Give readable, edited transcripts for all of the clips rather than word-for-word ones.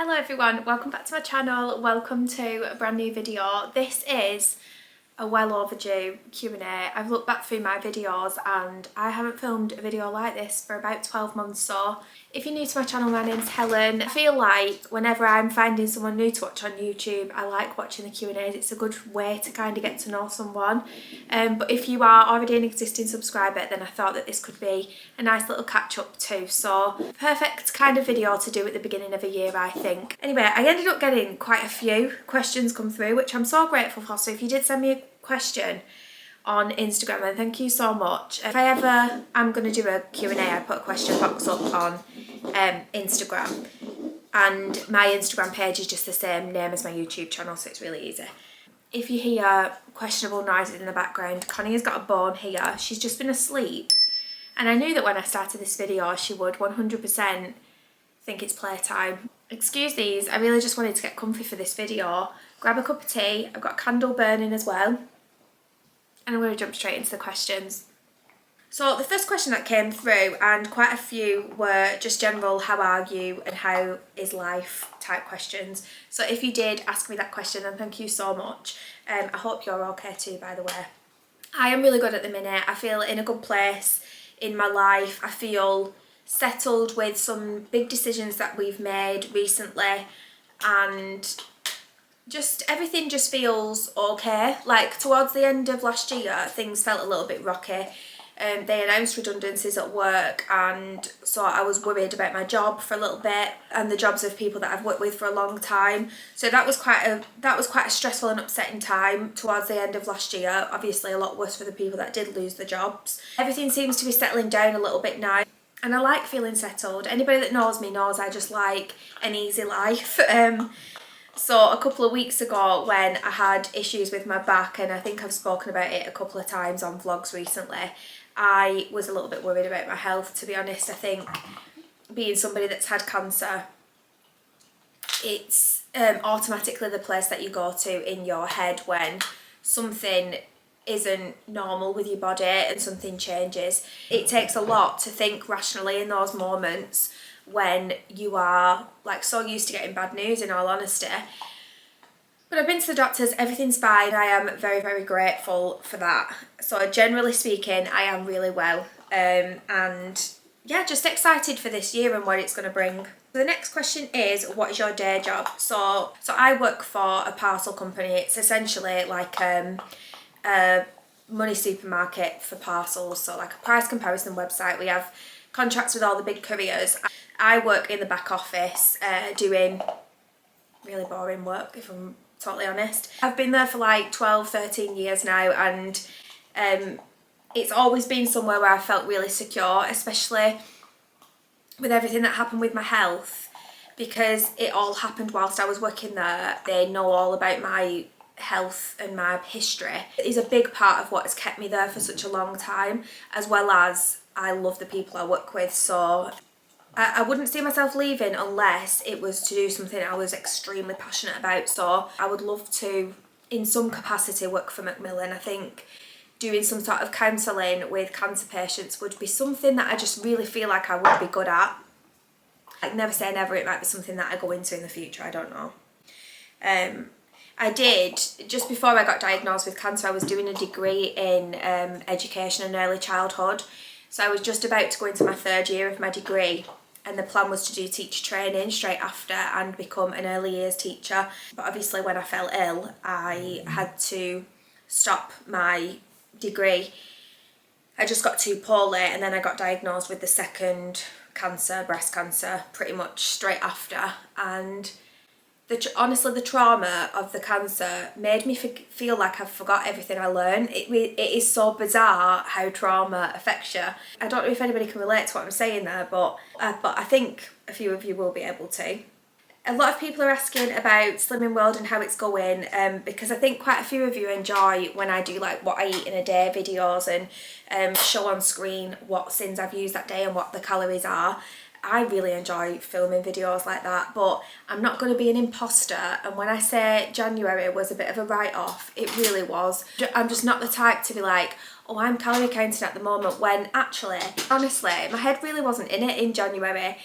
Hello everyone, welcome back to my channel, welcome to a brand new video. This is a well overdue Q&A. I've looked back through my videos and I haven't filmed a video like this for about 12 months. So if you're new to my channel, my name's Helen. I feel like whenever I'm finding someone new to watch on YouTube, I like watching the Q&As. It's a good way to kind of get to know someone. But if you are already an existing subscriber, then I thought that this could be a nice little catch up too. So perfect kind of video to do at the beginning of a year, I think. Anyway, I ended up getting quite a few questions come through, which I'm so grateful for. So if you did send me a question on Instagram, and thank you so much. If I ever am going to do a Q&A, I put a question box up on Instagram, and my Instagram page is just the same name as my YouTube channel, so it's really easy. If you hear questionable noises in the background, Connie has got a bone here. She's just been asleep, and I knew that when I started this video she would 100% think it's playtime. Excuse these, I really just wanted to get comfy for this video. Grab a cup of tea, I've got a candle burning as well, and I'm going to jump straight into the questions. So the first question that came through, and quite a few, were just general how are you and how is life type questions. So if you did ask me that question, then thank you so much. I hope you're okay too, by the way. I am really good at the minute. I feel in a good place in my life. I feel settled with some big decisions that we've made recently, and just everything just feels okay. Like towards the end of last year, things felt a little bit rocky. They announced redundancies at work, and so I was worried about my job for a little bit and the jobs of people that I've worked with for a long time. So that was quite a stressful and upsetting time towards the end of last year. Obviously a lot worse for the people that did lose their jobs. Everything seems to be settling down a little bit now, and I like feeling settled. Anybody that knows me knows I just like an easy life. So a couple of weeks ago, when I had issues with my back, and I think I've spoken about it a couple of times on vlogs recently, I was a little bit worried about my health, to be honest. I think being somebody that's had cancer, it's automatically the place that you go to in your head when something isn't normal with your body and something changes. It takes a lot to think rationally in those moments when you are like so used to getting bad news, in all honesty. But I've been to the doctors, everything's fine. I am very, very grateful for that. So generally speaking, I am really well. And yeah, just excited for this year and what it's going to bring. The next question is, what is your day job? So I work for a parcel company. It's essentially like a money supermarket for parcels. So like a price comparison website. We have contracts with all the big couriers. I work in the back office doing really boring work, if I'm totally honest. I've been there for like 12-13 years now, and it's always been somewhere where I felt really secure, especially with everything that happened with my health, because it all happened whilst I was working there. They know all about my health and my history. It is a big part of what has kept me there for such a long time, as well as I love the people I work with. So I wouldn't see myself leaving unless it was to do something I was extremely passionate about. So I would love to, in some capacity, work for Macmillan. I think doing some sort of counselling with cancer patients would be something that I just really feel like I would be good at. Like, never say never, it might be something that I go into in the future, I don't know. I did, just before I got diagnosed with cancer, I was doing a degree in education and early childhood. So I was just about to go into my third year of my degree, and the plan was to do teacher training straight after and become an early years teacher. But obviously when I fell ill, I had to stop my degree. I just got too poorly, and then I got diagnosed with the second cancer, breast cancer, pretty much straight after. And honestly, the trauma of the cancer made me feel like I've forgot everything I learned. It is so bizarre how trauma affects you. I don't know if anybody can relate to what I'm saying there, but I think a few of you will be able to. A lot of people are asking about Slimming World and how it's going, because I think quite a few of you enjoy when I do like what I eat in a day videos and show on screen what sins I've used that day and what the calories are. I really enjoy filming videos like that, but I'm not going to be an imposter, and when I say January was a bit of a write-off, it really was. I'm just not the type to be like, oh, I'm calorie counting at the moment, when actually, honestly, my head really wasn't in it in January.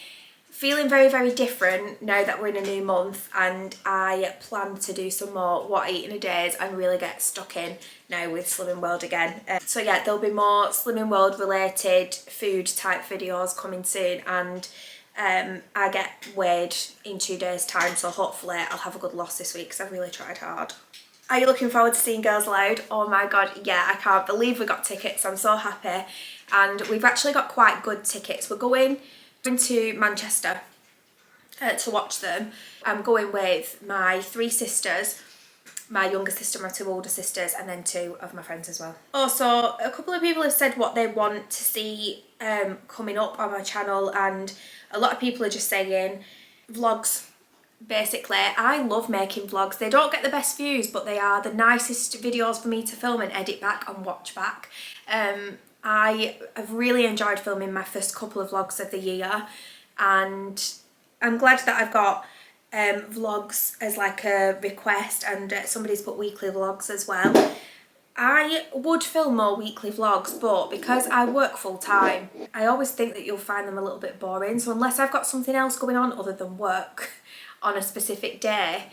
feeling very, very different now that we're in a new month, and I plan to do some more what I eat in a days and really get stuck in now with Slimming World again. So yeah, there'll be more Slimming World related food type videos coming soon, and I get weighed in 2 days time, so hopefully I'll have a good loss this week because I've really tried hard. Are you looking forward to seeing Girls Aloud? Oh my god, yeah, I can't believe we got tickets. I'm so happy, and we've actually got quite good tickets. We're going to Manchester to watch them. I'm going with my 3 sisters, my younger sister, my 2 older sisters, and then 2 of my friends as well. Also, a couple of people have said what they want to see coming up on my channel, and a lot of people are just saying vlogs. Basically, I love making vlogs. They don't get the best views, but they are the nicest videos for me to film and edit back and watch back. I have really enjoyed filming my first couple of vlogs of the year, and I'm glad that I've got vlogs as like a request, and somebody's put weekly vlogs as well. I would film more weekly vlogs, but because I work full time, I always think that you'll find them a little bit boring. So unless I've got something else going on other than work on a specific day,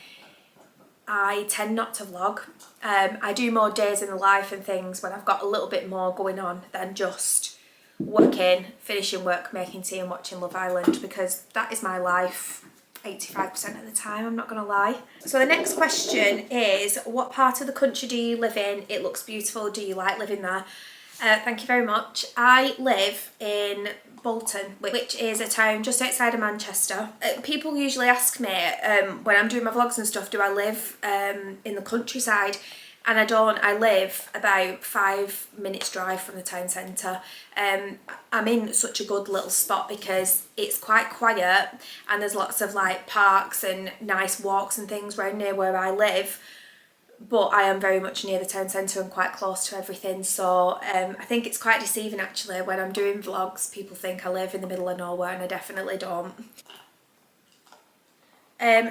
I tend not to vlog. I do more days in the life and things when I've got a little bit more going on than just working, finishing work, making tea and watching Love Island, because that is my life 85% of the time, I'm not gonna lie. So the next question is, what part of the country do you live in? It looks beautiful. Do you like living there? Thank you very much. I live in Bolton, which is a town just outside of Manchester. People usually ask me when I'm doing my vlogs and stuff, do I live in the countryside? And I don't. I live about 5 minutes drive from the town centre. I'm in such a good little spot because it's quite quiet, and there's lots of like parks and nice walks and things around near where I live. But I am very much near the town centre and quite close to everything, so I think it's quite deceiving actually when I'm doing vlogs. People think I live in the middle of nowhere, and I definitely don't.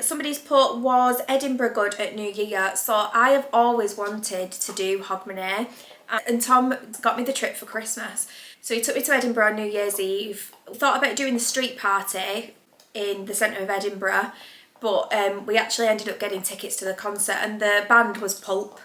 Somebody's put, was Edinburgh good at New Year? So I have always wanted to do Hogmanay, and Tom got me the trip for Christmas. So he took me to Edinburgh on New Year's Eve. Thought about doing the street party in the centre of Edinburgh, but we actually ended up getting tickets to the concert, and the band was Pulp.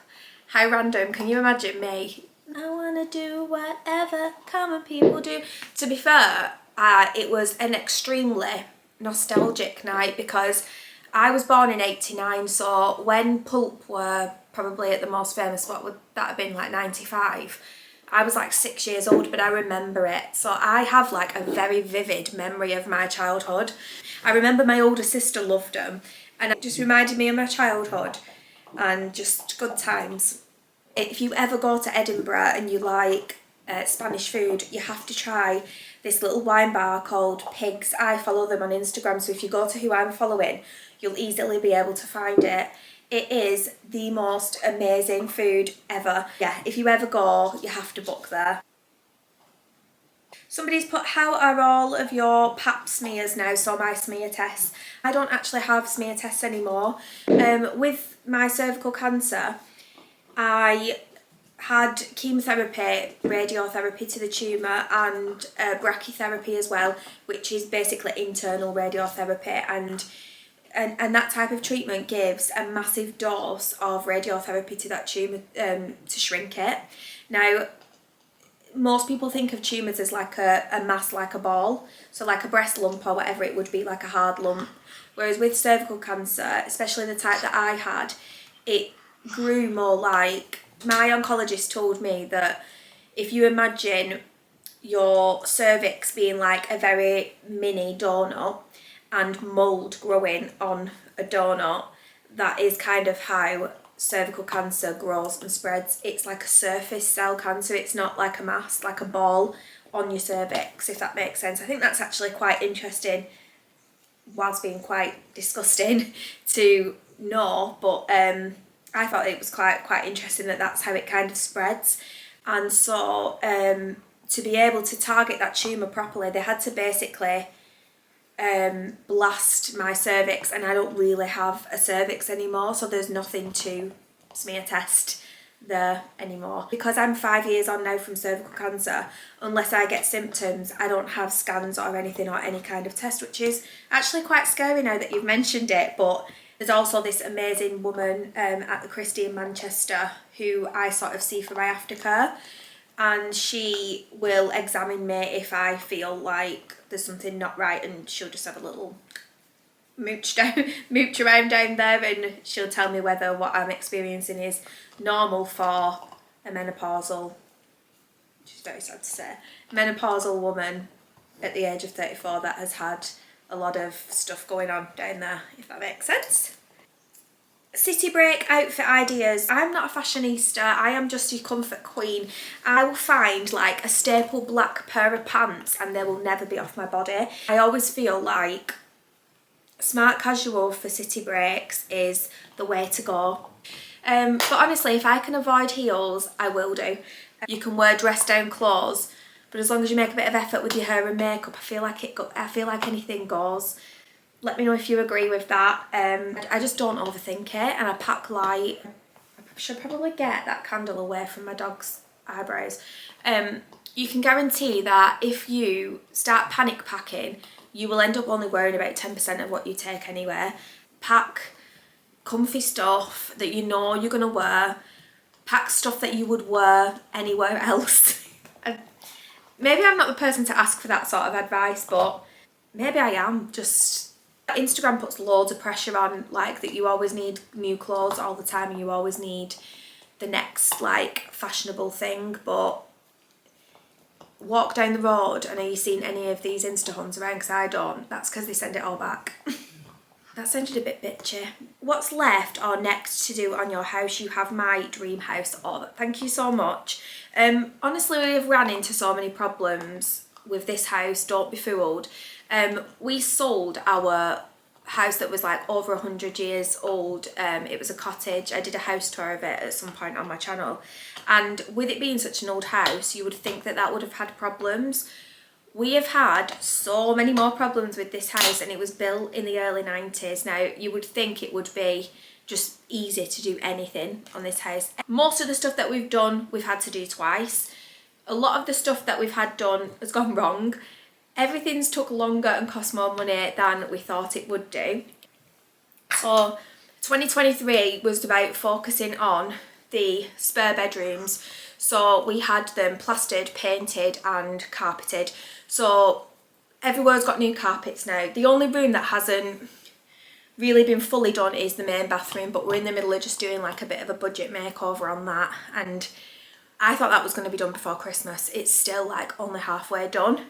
How random, can you imagine me? I wanna do whatever common people do. To be fair, it was an extremely nostalgic night because I was born in '89, so when Pulp were probably at the most famous, what would that have been, like 95? I was like 6 years old, but I remember it. So I have like a very vivid memory of my childhood. I remember my older sister loved them, and it just reminded me of my childhood and just good times. If you ever go to Edinburgh and you like Spanish food, you have to try this little wine bar called Pigs. I follow them on Instagram, so if you go to who I'm following, you'll easily be able to find it. It is the most amazing food ever. Yeah, if you ever go, you have to book there. Somebody's put, how are all of your pap smears now? So my smear tests. I don't actually have smear tests anymore. With my cervical cancer, I had chemotherapy, radiotherapy to the tumour, and brachytherapy as well, which is basically internal radiotherapy, and that type of treatment gives a massive dose of radiotherapy to that tumour to shrink it. Now, most people think of tumours as like a mass, like a ball, so like a breast lump or whatever it would be, like a hard lump. Whereas with cervical cancer, especially the type that I had, it grew more like, my oncologist told me that if you imagine your cervix being like a very mini donut and mould growing on a donut, that is kind of how cervical cancer grows and spreads. It's like a surface cell cancer. It's not like a mass, like a ball on your cervix, if that makes sense. I think that's actually quite interesting, whilst being quite disgusting to know, but I thought it was quite interesting that that's how it kind of spreads. And so to be able to target that tumour properly, they had to basically blast my cervix, and I don't really have a cervix anymore, so there's nothing to smear test there anymore. Because I'm 5 years on now from cervical cancer, unless I get symptoms, I don't have scans or anything or any kind of test, which is actually quite scary now that you've mentioned it. But there's also this amazing woman at the Christie in Manchester who I sort of see for my aftercare, and she will examine me if I feel like there's something not right, and she'll just have a little mooch around down there, and she'll tell me whether what I'm experiencing is normal for a menopausal, which is very sad to say, menopausal woman at the age of 34 that has had a lot of stuff going on down there, if that makes sense. City break outfit ideas. I'm not a fashionista, I am just your comfort queen. I will find like a staple black pair of pants and they will never be off my body. I always feel like smart casual for city breaks is the way to go. But honestly, if I can avoid heels, I will do. You can wear dress down clothes, but as long as you make a bit of effort with your hair and makeup, I feel like anything goes. Let me know if you agree with that. I just don't overthink it, and I pack light. I should probably get that candle away from my dog's eyebrows. You can guarantee that if you start panic packing, you will end up only wearing about 10% of what you take anyway. Pack comfy stuff that you know you're gonna wear. Pack stuff that you would wear anywhere else. Maybe I'm not the person to ask for that sort of advice, but maybe I am. Just Instagram puts loads of pressure on, like that you always need new clothes all the time and you always need the next like fashionable thing, but walk down the road and are you seeing any of these Insta huns around? Because I don't. That's because they send it all back. That sounded a bit bitchy. What's left or next to do on your house? You have my dream house. Oh, thank you so much. Honestly, we've ran into so many problems with this house. Don't be fooled. We sold our house that was like over 100 years old. It was a cottage. I did a house tour of it at some point on my channel. And with it being such an old house, you would think that that would have had problems. We have had so many more problems with this house, and it was built in the early 90s. Now, you would think it would be just easy to do anything on this house. Most of the stuff that we've done, we've had to do twice. A lot of the stuff that we've had done has gone wrong. Everything's took longer and cost more money than we thought it would do. So 2023 was about focusing on the spare bedrooms. So we had them plastered, painted and carpeted. So everywhere's got new carpets now. The only room that hasn't really been fully done is the main bathroom, but we're in the middle of just doing like a bit of a budget makeover on that, and I thought that was going to be done before Christmas. It's still like only halfway done.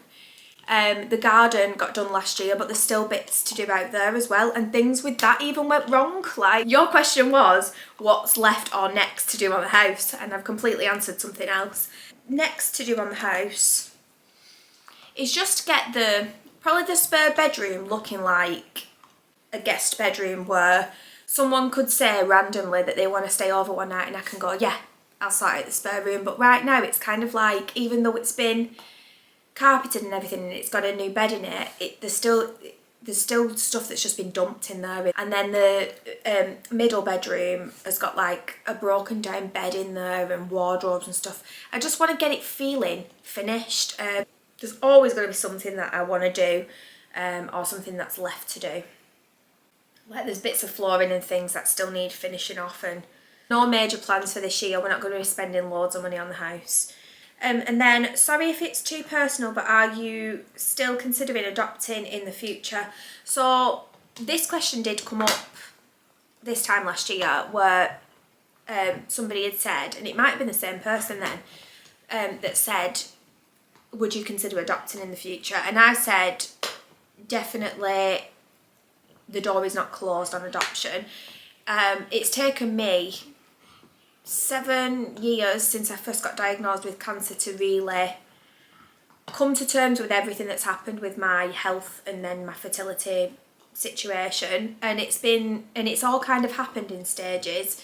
The garden got done last year, but there's still bits to do out there as well, and things with that even went wrong. Like, your question was what's left or next to do on the house, and I've completely answered something else. Next to do on the house is just get probably the spare bedroom looking like a guest bedroom, where someone could say randomly that they want to stay over one night and I can go, yeah, I'll sort out the spare room. But right now it's kind of like, even though it's been carpeted and everything and it's got a new bed in it, there's still stuff that's just been dumped in there. And then the middle bedroom has got like a broken down bed in there and wardrobes and stuff. I just want to get it feeling finished. There's always going to be something that I want to do, or something that's left to do. Like, there's bits of flooring and things that still need finishing off, and no major plans for this year. We're not going to be spending loads of money on the house. And then, sorry if it's too personal, but are you still considering adopting in the future? So this question did come up this time last year, where somebody had said, and it might have been the same person then, that said, would you consider adopting in the future? And I said, definitely, the door is not closed on adoption. It's taken me 7 years since I first got diagnosed with cancer to really come to terms with everything that's happened with my health and then my fertility situation, and it's all kind of happened in stages.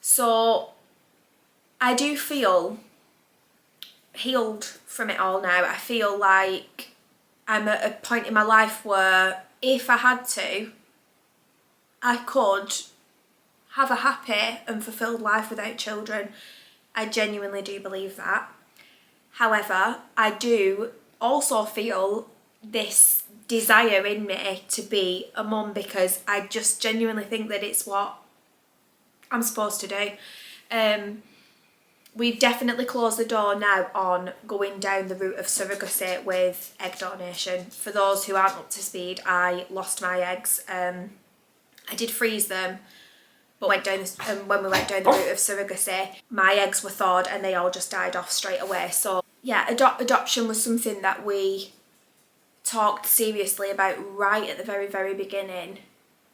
So I do feel healed from it all now. I feel like I'm at a point in my life where if I had to, I could have a happy and fulfilled life without children. I genuinely do believe that. However, I do also feel this desire in me to be a mum because I just genuinely think that it's what I'm supposed to do. We've definitely closed the door now on going down the route of surrogacy with egg donation. For those who aren't up to speed, I lost my eggs. I did freeze them, but when we went down the route of surrogacy, my eggs were thawed and they all just died off straight away. So yeah, adoption was something that we talked seriously about right at the very, very beginning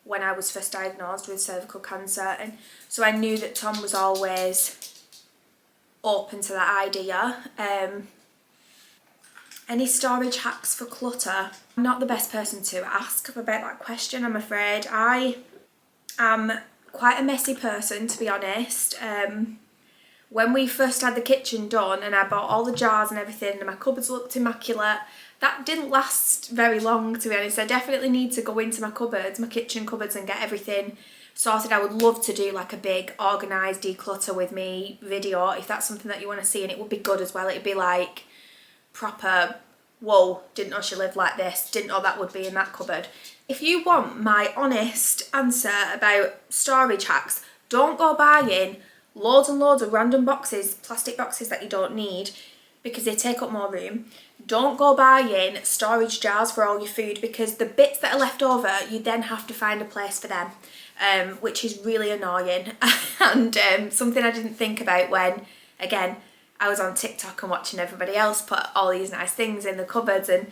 when I was first diagnosed with cervical cancer. And so I knew that Tom was always open to that idea. Any storage hacks for clutter? I'm not the best person to ask about that question, I'm afraid. I am quite a messy person, to be honest. When we first had the kitchen done and I bought all the jars and everything and my cupboards looked immaculate, that didn't last very long, to be honest. I definitely need to go into my cupboards, my kitchen cupboards, and get everything sorted. I would love to do like a big organised declutter with me video if that's something that you want to see, and it would be good as well. It'd be like proper, whoa, didn't know she lived like this, didn't know that would be in that cupboard. If you want my honest answer about storage hacks, don't go buying loads and loads of random boxes, plastic boxes that you don't need, because they take up more room. Don't go buying storage jars for all your food, because the bits that are left over, you then have to find a place for them, which is really annoying. And something I didn't think about when, again, I was on TikTok and watching everybody else put all these nice things in the cupboards, and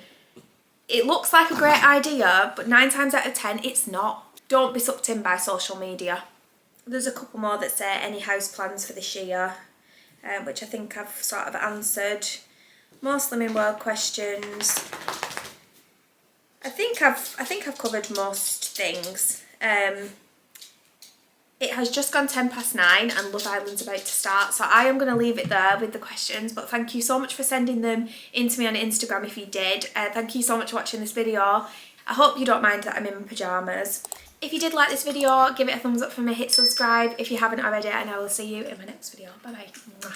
it looks like a great idea, but 9 times out of 10, it's not. Don't be sucked in by social media. There's a couple more that say any house plans for this year, which I think I've sort of answered. More Slimming World questions. I think I've covered most things. It has just gone 9:10 and Love Island's about to start, so I am going to leave it there with the questions, but thank you so much for sending them in to me on Instagram if you did. Thank you so much for watching this video. I hope you don't mind that I'm in my pyjamas. If you did like this video, give it a thumbs up for me, hit subscribe if you haven't already, and I will see you in my next video. Bye bye.